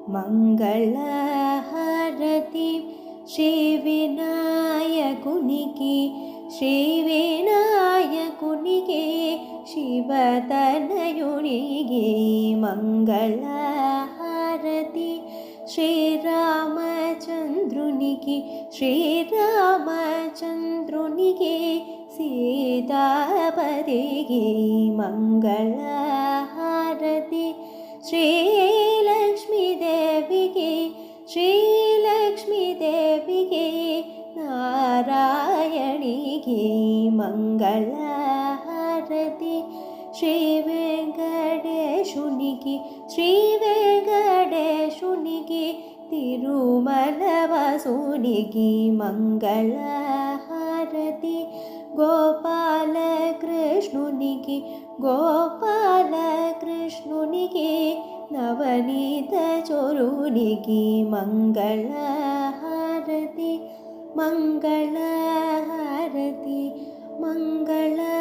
మంగళహారతి శ్రీ వినాయకునికి శ్రీ వినాయకునికి శివతనయునికి మంగళహారతి శ్రీరామచంద్రునికి శ్రీరామచంద్రునికి సీతాపతికి మంగళహారతి శ్రీలక్ష్మీదేవికి శ్రీలక్ష్మీదేవికి నారాయణికి మంగళహారతి శ్రీ వెంకటేశునికి శ్రీ వెంకటేశునికి తిరుమల వాసునికి మంగళహారతి గోపాలకృష్ణునికి గోపాలకృష్ణునికి నవనీత చోరునికి మంగళహారతి మంగళహారతి మంగళహారతి.